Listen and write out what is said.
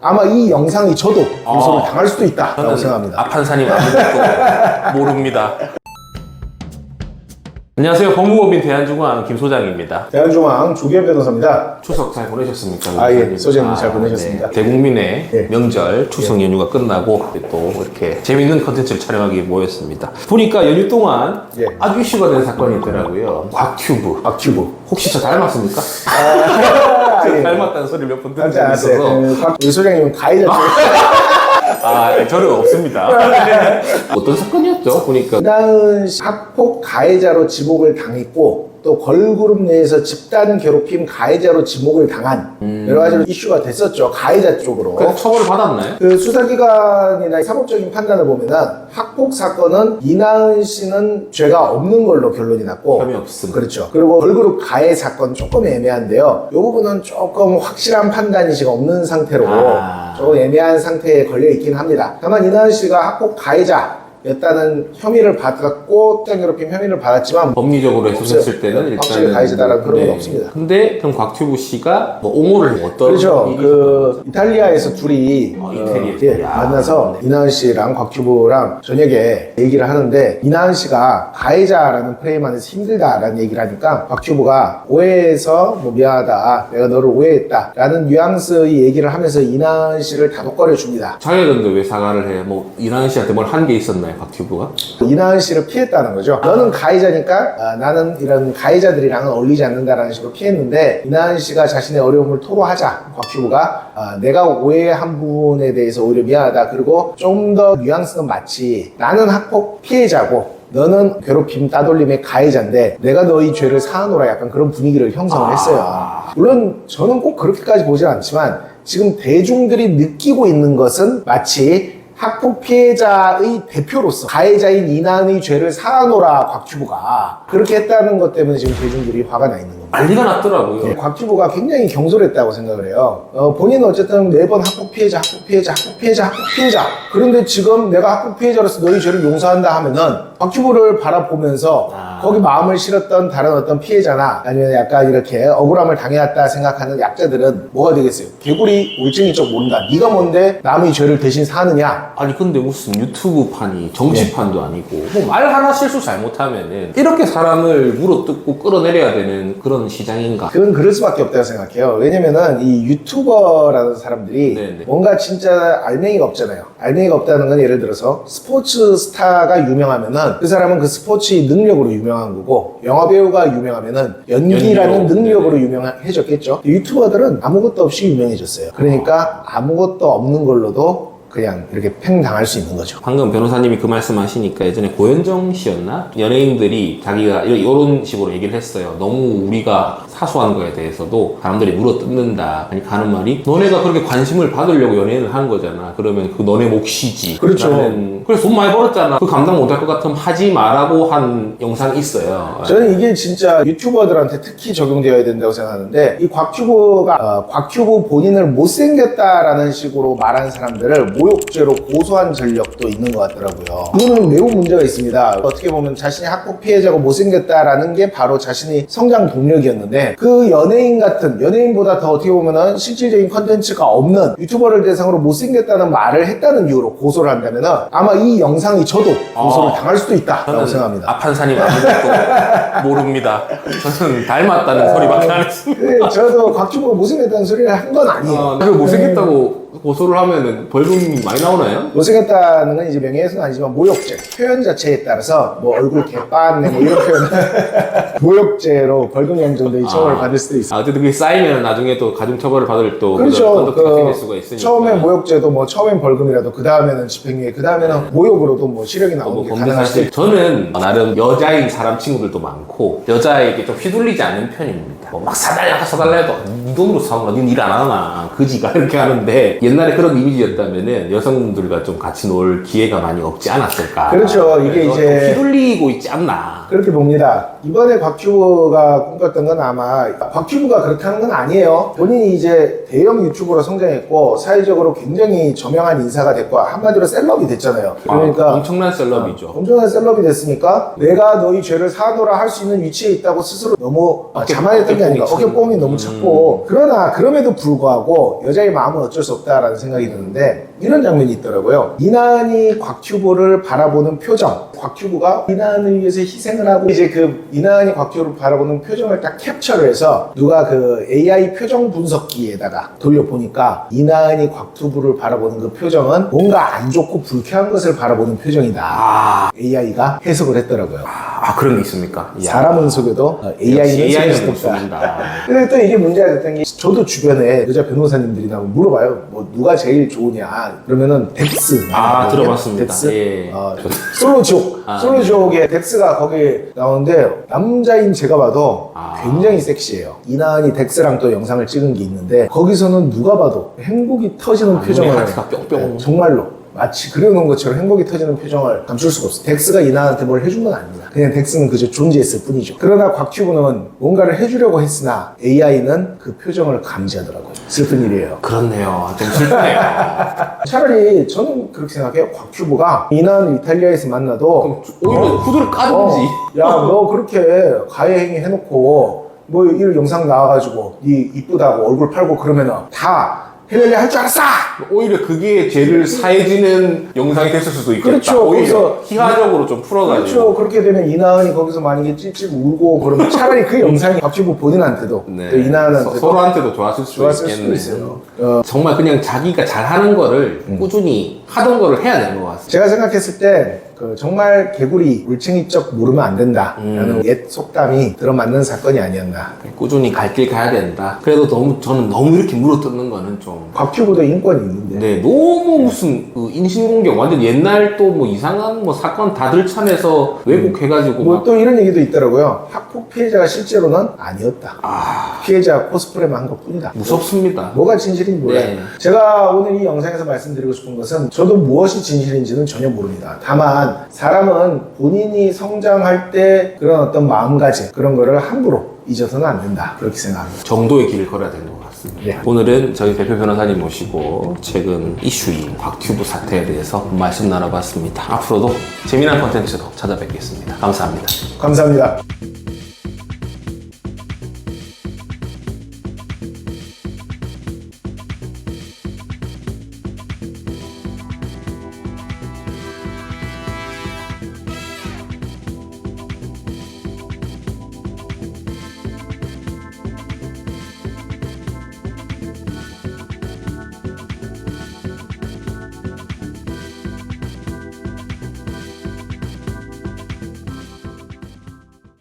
아마 이 영상이 저도 고소를 당할 수도 있다라고 생각합니다. 앞한산이 아무것도 모릅니다. 안녕하세요. 법무법인 대한중앙 김 소장입니다. 대한중앙 조기현 변호사입니다. 추석 잘 보내셨습니까? 예, 소장님 잘 보내셨습니다. 대국민의 예. 명절 추석 연휴가 끝나고 또 이렇게 재밌는 컨텐츠를 촬영하기 모였습니다. 보니까 연휴 동안 예. 아주 이슈가 된 사건이 있더라고요. 곽튜브. 곽튜브. 혹시 저 닮았습니까? 예. 닮았다는 소리 몇 번 들은 깜짝 적이 알았어요. 있어서 우리 소장님은 가해자 쪽. 저는 없습니다. 어떤 사건이었죠? 보니까 이나은 씨 학폭 가해자로 지목을 당했고 또 걸그룹 내에서 집단 괴롭힘 가해자로 지목을 당한 여러 가지로 이슈가 됐었죠. 가해자 쪽으로. 그래서 처벌을 받았나요? 그 수사기관이나 사법적인 판단을 보면은 학폭 사건은 이나은 씨는 죄가 없는 걸로 결론이 났고 혐의 없음. 그렇죠. 그리고 걸그룹 가해 사건 조금 애매한데요. 이 부분은 조금 확실한 판단이 지금 없는 상태로 조금 애매한 상태에 걸려 있긴 합니다. 다만 이나은 씨가 학폭 가해자였다는 혐의를 받았고 집단 괴롭힘 혐의를 받았지만 법리적으로 해석했을 때는 일단 확실히 가해자다라는 그런 건 없습니다. 근데 그럼 곽튜브 씨가 뭐 옹호를 어떤 그렇죠. 일이 그 이탈리아에서 둘이 이태리에서. 만나서 이나은 씨랑 곽튜브랑 저녁에 얘기를 하는데 이나은 씨가 가해자라는 프레임 안에서 힘들다라는 얘기를 하니까 곽튜브가 오해해서 뭐 미안하다, 내가 너를 오해했다라는 뉘앙스의 얘기를 하면서 이나은 씨를 다독거려 줍니다. 자기가 근데 왜 사과를 해? 뭐 이나은 씨한테 뭘 한 게 있었나요, 곽튜브가? 이나은 씨를 피했다는 거죠. 너는 가해자니까 나는 이런 가해자들이랑은 어울리지 않는다라는 식으로 피했는데 이나은 씨가 자신의 어려움을 토로하자 곽튜브가 내가 오해한 부분에 대해서 오히려 미안하다. 그리고 좀 더 뉘앙스는 마치 나는 학폭 피해자고 너는 괴롭힘 따돌림의 가해자인데 내가 너의 죄를 사하노라 약간 그런 분위기를 형성을 했어요. 물론 저는 꼭 그렇게까지 보진 않지만 지금 대중들이 느끼고 있는 것은 마치 학폭 피해자의 대표로서 가해자인 이나은의 죄를 사하노라 곽튜브가 그렇게 했다는 것 때문에 지금 대중들이 화가 나 있는 겁니다. 난리가 났더라고요. 네, 곽튜브가 굉장히 경솔했다고 생각을 해요. 본인은 어쨌든 매번 학폭 피해자, 학폭 피해자, 학폭 피해자, 학폭 피해자. 그런데 지금 내가 학폭 피해자로서 너희 죄를 용서한다 하면은 곽튜브를 바라보면서 거기 마음을 실었던 다른 어떤 피해자나 아니면 약간 이렇게 억울함을 당해왔다 생각하는 약자들은 뭐가 되겠어요? 개구리 울증인 척 모른다. 네가 뭔데 남의 죄를 대신 사느냐? 아니 근데 무슨 유튜브판이 정치판도 아니고 뭐 말 하나 실수 잘못하면은 이렇게 사람을 물어뜯고 끌어내려야 되는 그런 시장인가? 그건 그럴 수밖에 없다고 생각해요. 왜냐면은 이 유튜버라는 사람들이 네네. 뭔가 진짜 알맹이가 없잖아요. 알맹이가 없다는 건 예를 들어서 스포츠 스타가 유명하면은 그 사람은 그 스포츠의 능력으로 유명한 거고 영화배우가 유명하면은 연기라는 연기로. 능력으로 유명해졌겠죠. 유튜버들은 아무것도 없이 유명해졌어요. 그러니까 아무것도 없는 걸로도 그냥 이렇게 팽당할 수 있는 거죠. 방금 변호사님이 그 말씀 하시니까 예전에 고현정 씨였나? 연예인들이 자기가 이런 식으로 얘기를 했어요. 너무 우리가 사소한 거에 대해서도 사람들이 물어뜯는다. 그러니까 하는 말이 너네가 그렇게 관심을 받으려고 연예인을 한 거잖아. 그러면 그 너네 몫이지. 그렇죠. 그래서 돈 많이 벌었잖아. 그 감당 못할 것 같으면 하지 마라고 한 영상이 있어요. 저는 이게 진짜 유튜버들한테 특히 적용되어야 된다고 생각하는데 이 곽튜브가 곽튜브 본인을 못생겼다라는 식으로 말하는 사람들을 모욕죄로 고소한 전력도 있는 것 같더라고요. 이거는 매우 문제가 있습니다. 어떻게 보면 자신이 학폭 피해자고 못생겼다라는 게 바로 자신의 성장 동력이었는데 그 연예인보다 더 어떻게 보면은 실질적인 컨텐츠가 없는 유튜버를 대상으로 못생겼다는 말을 했다는 이유로 고소를 한다면은 아마 이 영상이 저도 고소를 당할 수도 있다라고 생각합니다. 앞한산이 아무것도 모릅니다. 저는 닮았다는 소리밖에 안 했습니다. 네, 저도 곽튜브가 못생겼다는 소리를 한 건 아니에요. 그 못생겼다고 고소를 하면은 벌금이 많이 나오나요? 못생겼다는 건 이제 명예훼손은 아니지만 모욕죄 표현 자체에 따라서 뭐 얼굴 개빠네 뭐 이런 표현 모욕죄로 벌금형 정도의 처벌을 받을 수도 있어요. 어쨌든 그게 쌓이면 나중에 또 가중처벌을 받을 또 그렇죠. 건덕지가 생길 수가 있으니까. 처음에 모욕죄도 뭐 처음엔 벌금이라도 그 다음에는 집행유예 그 다음에는 모욕으로도 뭐 실형이 나오는 게 가능할 수도 있고. 저는 나름 여자인 사람 친구들도 많고 여자에게 좀 휘둘리지 않는 편입니다. 뭐 막 사달라 해도 네 돈으로 사오나 니 일 안 하나 그지가 이렇게 하는데 옛날에 그런 이미지였다면은 여성들과 좀 같이 놀 기회가 많이 없지 않았을까. 그렇죠. 이게 이제 휘둘리고 있지 않나. 그렇게 봅니다. 이번에 곽튜브가 꿈꿨던 건 아마 곽튜브가 그렇게 하는 건 아니에요. 본인이 이제 대형 유튜버로 성장했고 사회적으로 굉장히 저명한 인사가 됐고 한마디로 셀럽이 됐잖아요. 그러니까 엄청난 셀럽이죠. 엄청난 셀럽이 됐으니까 내가 너희 죄를 사하노라 할 수 있는 위치에 있다고 스스로 너무 자만했던 게 아닌가. 어깨뽕이 너무 찼고 그러나 그럼에도 불구하고 여자의 마음은 어쩔 수 없다. 없다라는 생각이 드는데 이런 장면이 있더라고요. 이난이 곽튜브를 바라보는 표정, 곽튜브가 이난을 위해서 희생을 하고 이제 그 이난이 곽튜브를 바라보는 표정을 딱 캡처를 해서 누가 그 AI 표정 분석기에다가 돌려보니까 이난이 곽튜브를 바라보는 그 표정은 뭔가 안 좋고 불쾌한 것을 바라보는 표정이다. AI가 해석을 했더라고요. 그런 게 있습니까? 이야. 사람은 속여도 AI는 속일 수 없다. 근데 또 이게 문제가 됐던 게 저도 주변에 여자 변호사님들이 나면 물어봐요. 뭐 누가 제일 좋으냐? 그러면은 덱스. 들어봤습니다. 덱스. 예. 솔로지옥. 솔로지옥에 덱스가 거기 나오는데 남자인 제가 봐도 굉장히 섹시해요. 이난이 덱스랑 또 영상을 찍은 게 있는데 거기서는 누가 봐도 행복이 터지는 표정을 하트가 뿅뿅. 정말로 마치 그려놓은 것처럼 행복이 터지는 표정을 감출 수가 없어. 덱스가 이난한테 뭘 해준 건 아닙니다. 그냥 덱스는 그저 존재했을 뿐이죠. 그러나 곽튜브는 뭔가를 해주려고 했으나 AI는 그 표정을 감지하더라고요. 슬픈 일이에요. 그렇네요. 좀 슬프네요. 차라리 저는 그렇게 생각해요. 곽튜브가 이난을 이탈리아에서 만나도 오히려 후드를 까든지. 야, 너 그렇게 가해행위 해놓고 뭐 이런 영상 나와가지고 니 이쁘다고 얼굴 팔고 그러면은 다 헬렐레 할 줄 알았어! 오히려 그게 죄를 사해지는 영상이 됐을 수도 있겠다. 그렇죠. 오히려 희화적으로 좀 풀어가지고. 그렇죠. 그렇게 되면 이나은이 거기서 만약에 찝찝 울고 그러면 차라리 그 영상이 곽튜브 본인한테도 또 이나은한테도 서로한테도 좋았을 수도 좋았을 있겠네. 수도 있어요. 정말 그냥 자기가 잘하는 거를 꾸준히 하던 거를 해야 되는 것 같습니다. 제가 생각했을 때 정말 개구리 물챙이적 모르면 안 된다라는 옛 속담이 들어맞는 사건이 아니었나. 꾸준히 갈 길 가야 된다. 그래도 저는 너무 이렇게 물어뜯는 거는 좀. 곽튜브도 인권이 있는데. 네, 너무 무슨 그 인신공격 완전 옛날 또 뭐 이상한 뭐 사건 다 들춰내서 왜곡해가지고 뭐 또 이런 얘기도 있더라고요. 학폭 피해자가 실제로는 아니었다. 피해자 코스프레만 한 것뿐이다. 무섭습니다. 뭐가 진실인지 몰라요. 네. 제가 오늘 이 영상에서 말씀드리고 싶은 것은 저도 무엇이 진실인지는 전혀 모릅니다. 다만 사람은 본인이 성장할 때 그런 어떤 마음가짐 그런 거를 함부로 잊어서는 안 된다. 그렇게 생각합니다. 정도의 길을 걸어야 되는 것 같습니다. 네. 오늘은 저희 대표 변호사님 모시고 최근 이슈인 곽튜브 사태에 대해서 말씀 나눠봤습니다. 앞으로도 재미난 콘텐츠로 찾아뵙겠습니다. 감사합니다. 감사합니다.